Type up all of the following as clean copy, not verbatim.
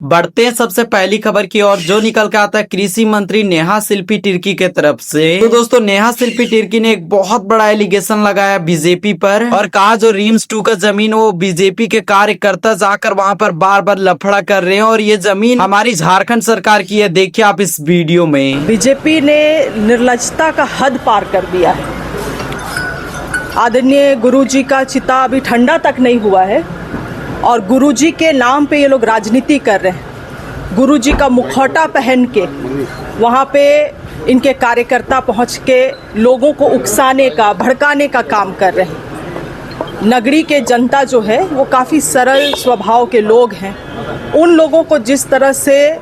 बढ़ते हैं सबसे पहली खबर की ओर, जो निकल के आता है कृषि मंत्री नेहा शिल्पी तिर्की के तरफ से। तो दोस्तों, नेहा शिल्पी तिर्की ने एक बहुत बड़ा एलिगेशन लगाया बीजेपी पर और कहा जो रिम्स 2 का जमीन वो बीजेपी के कार्यकर्ता जाकर वहां पर बार बार लफड़ा कर रहे हैं और ये जमीन हमारी झारखंड सरकार की है। देखिए आप इस वीडियो में। बीजेपी ने निर्लजता का हद पार कर दिया है। आदरणीय गुरुजी का चिता अभी ठंडा तक नहीं हुआ है और गुरुजी के नाम पे ये लोग राजनीति कर रहे हैं। गुरुजी का मुखौटा पहन के वहाँ पे इनके कार्यकर्ता पहुँच के लोगों को उकसाने का, भड़काने का काम कर रहे हैं। नगरी के जनता जो है वो काफ़ी सरल स्वभाव के लोग हैं। उन लोगों को जिस तरह से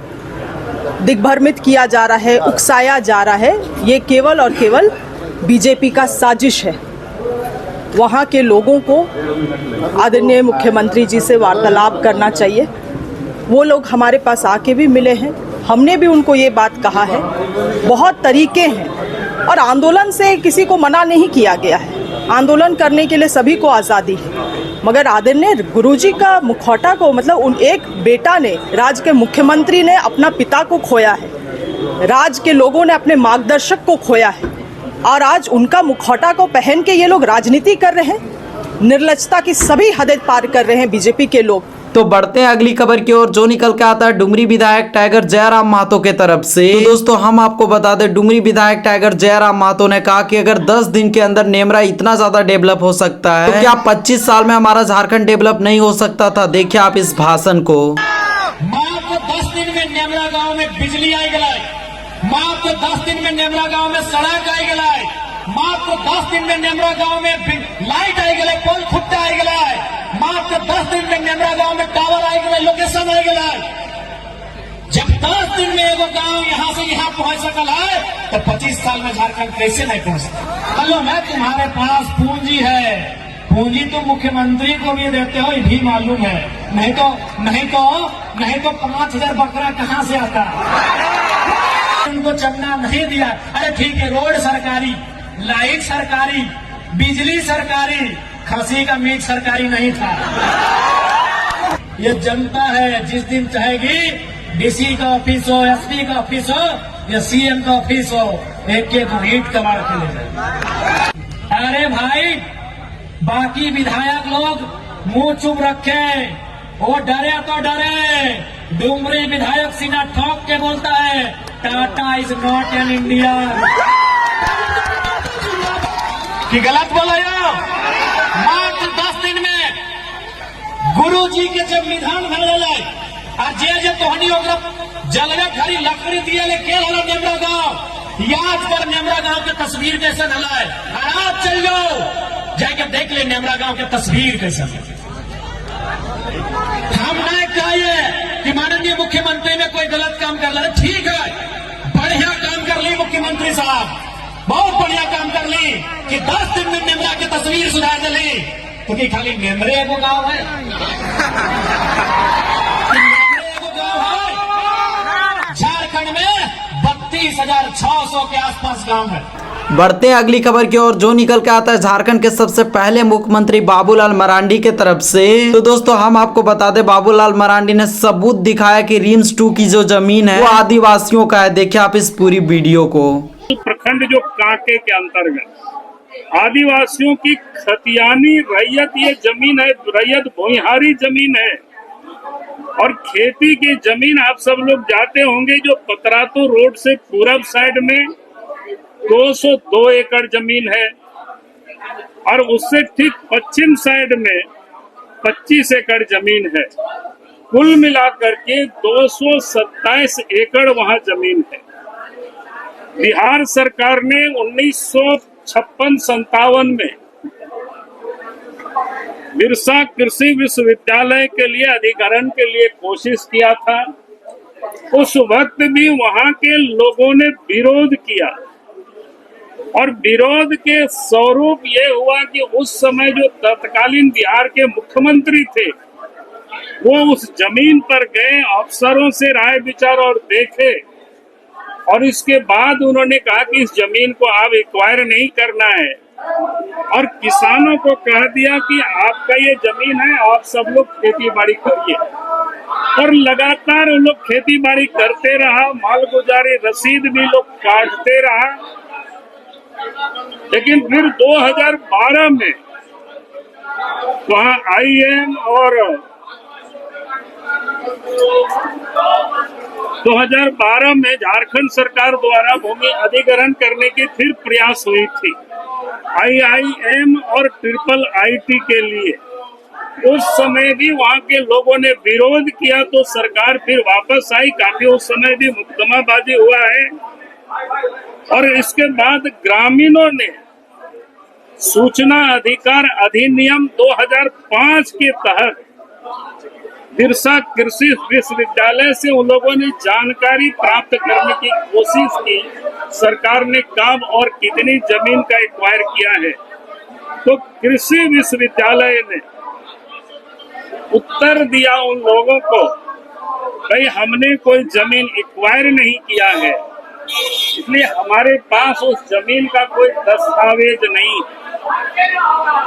दिग्भ्रमित किया जा रहा है, उकसाया जा रहा है, ये केवल और केवल बीजेपी का साजिश है। वहाँ के लोगों को आदरणीय मुख्यमंत्री जी से वार्तालाप करना चाहिए। वो लोग हमारे पास आके भी मिले हैं, हमने भी उनको ये बात कहा है। बहुत तरीके हैं और आंदोलन से किसी को मना नहीं किया गया है। आंदोलन करने के लिए सभी को आज़ादी है, मगर आदरणीय गुरुजी का मुखौटा को, मतलब उन एक बेटा ने, राज्य के मुख्यमंत्री ने अपना पिता को खोया है, राज्य के लोगों ने अपने मार्गदर्शक को खोया है और आज उनका मुखौटा को पहन के ये लोग राजनीति कर रहे हैं। निर्लजता की सभी हदें पार कर रहे हैं बीजेपी के लोग। तो बढ़ते हैं अगली खबर की ओर, जो निकल के आता है डुमरी विधायक टाइगर जयराम महतो के तरफ से। तो दोस्तों, हम आपको बता दें, डुमरी विधायक टाइगर जयराम महतो ने कहा कि अगर 10 दिन के अंदर नेमरा इतना ज्यादा डेवलप हो सकता है तो क्या 25 साल में हमारा झारखंड डेवलप नहीं हो सकता था। देखिए आप इस भाषण को। मात्र 10 दिन में नेमरा गांव में बिजली आई गई, मात्र 10 दिन में नेमरा गांव में सड़क आई गई, मात्र 10 दिन में नेमरा गांव में लाइट आई गई, पोल खुट्टा आई गई, मात्र 10 दिन में नेमरा गांव में टावर आई गई, लोकेशन आई गई। जब 10 दिन में एगो गांव यहां से यहां पहुंच सकल है तो 25 साल में झारखंड कैसे नहीं पहुंच सकता। चलो मैं तुम्हारे पास पूंजी है, पूंजी तो मुख्यमंत्री को भी देते हो, ये भी मालूम है। नहीं तो 5,000 बकरा कहां से आता, उनको चलना नहीं दिया। अरे ठीक है, रोड सरकारी, लाइट सरकारी, बिजली सरकारी, खसी का मीट सरकारी नहीं था। ये जनता है, जिस दिन चाहेगी डीसी का ऑफिस हो, एसपी का ऑफिस हो या सीएम का ऑफिस हो, एक एक रीट कबाड़ के ले जाए। अरे भाई, बाकी विधायक लोग मुंह चुप रखे, वो डरे तो डरे। डुमरी विधायक सीना ठोक के बोलता है, Tata is not an India. कि गलत बोला यो? मात्र 10 दिन में गुरु जी के जब निधन भले और जे तोहनी जलवे खरी लकड़ी दिए ले के हला नेमरा गांव, याद कर नेमरा गांव के तस्वीर कैसे हला है। आप चल जाओ, जाके देख ले नेमरा गांव के तस्वीर कैसे। हम नहीं चाहिए कि माननीय मुख्यमंत्री में कोई गलत काम कर रहा है। ठीक है, बढ़िया काम कर ली मुख्यमंत्री साहब, बहुत बढ़िया काम कर ली कि 10 दिन में नेमरा की तस्वीर सुधार दी। क्योंकि खाली नेमरे को गांव है, झारखंड में 32,600 के आसपास गांव है। बढ़ते हैं अगली खबर की ओर, जो निकल के आता है झारखंड के सबसे पहले मुख्यमंत्री बाबूलाल मरांडी के तरफ से। तो दोस्तों, हम आपको बता दें, बाबूलाल मरांडी ने सबूत दिखाया कि रिम्स 2 की जो जमीन है वो आदिवासियों का है। देखिए आप इस पूरी वीडियो को। प्रखंड जो कांके के अंतर्गत आदिवासियों की खतियानी रैयत ये जमीन है, रैयत भूमिहारी जमीन है। और खेती की जमीन आप सब लोग जाते होंगे, जो पतरातू रोड से पूरब साइड में 202 एकड़ जमीन है और उससे ठीक पश्चिम साइड में 25 एकड़ जमीन है। कुल मिलाकर के 227 एकड़ वहां जमीन है। बिहार सरकार ने 1956-57 में बिरसा कृषि विश्वविद्यालय के लिए अधिग्रहण के लिए कोशिश किया था। उस वक्त भी वहां के लोगों ने विरोध किया और विरोध के स्वरूप ये हुआ कि उस समय जो तत्कालीन बिहार के मुख्यमंत्री थे वो उस जमीन पर गए, अफसरों से राय विचार और देखे और इसके बाद उन्होंने कहा कि इस जमीन को आप एक्वायर नहीं करना है, और किसानों को कह दिया कि आपका ये जमीन है, आप सब लोग खेती बाड़ी करिए। और लगातार वो लोग खेती बाड़ी करते रहा, मालगुजारी रसीद भी लोग काटते रहा। लेकिन फिर 2012 में वहाँ IAM और 2012 में झारखंड सरकार द्वारा भूमि अधिग्रहण करने की फिर प्रयास हुई थी IIM और IIIT के लिए। उस समय भी वहाँ के लोगों ने विरोध किया तो सरकार फिर वापस आई। काफी उस समय भी मुकदमाबाजी हुआ है। और इसके बाद ग्रामीणों ने सूचना अधिकार अधिनियम 2005 के तहत बिरसा कृषि विश्वविद्यालय से उन लोगों ने जानकारी प्राप्त करने की कोशिश की सरकार ने कब और कितनी जमीन का एक्वायर किया है। तो कृषि विश्वविद्यालय ने उत्तर दिया उन लोगों को, भाई हमने कोई जमीन एक्वायर नहीं किया है, इसलिए हमारे पास उस जमीन का कोई दस्तावेज नहीं।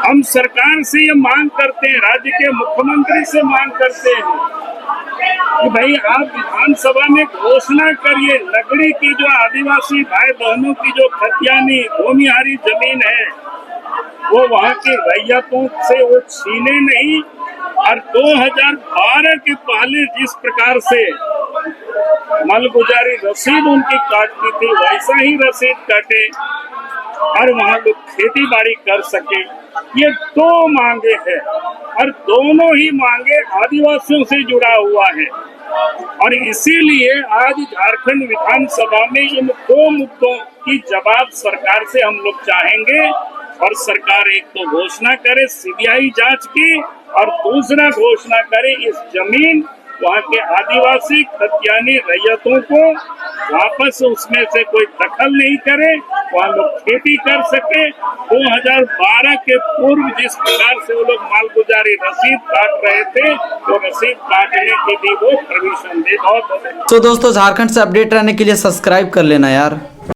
हम सरकार से ये मांग करते हैं, राज्य के मुख्यमंत्री से मांग करते हैं कि भाई आप विधानसभा में घोषणा करिए, लकड़ी की जो आदिवासी भाई बहनों की जो खतियानी भूमिहारी जमीन है वो वहाँ के रैयतों से वो छीने नहीं। और 2012 के पहले जिस प्रकार से मालगुजारी रसीद उनकी काटती थी वैसा ही रसीद काटे और वहाँ लोग खेती बाड़ी कर सके। ये दो मांगे हैं और दोनों ही मांगे आदिवासियों से जुड़ा हुआ है। और इसीलिए आज झारखंड विधानसभा में इन दो मुद्दों की जवाब सरकार से हम लोग चाहेंगे। और सरकार एक तो घोषणा करे CBI जांच की और दूसरा घोषणा करे इस जमीन वहाँ के आदिवासी खतियानी रैयतों को वापस उसमें से कोई दखल नहीं करे, वहाँ लोग खेती कर सके। 2012 के पूर्व जिस प्रकार से वो लोग मालगुजारी रसीद काट रहे थे वो रसीद काटने की भी वो परमिशन दे। तो दोस्तों झारखंड से अपडेट रहने के लिए सब्सक्राइब कर लेना यार।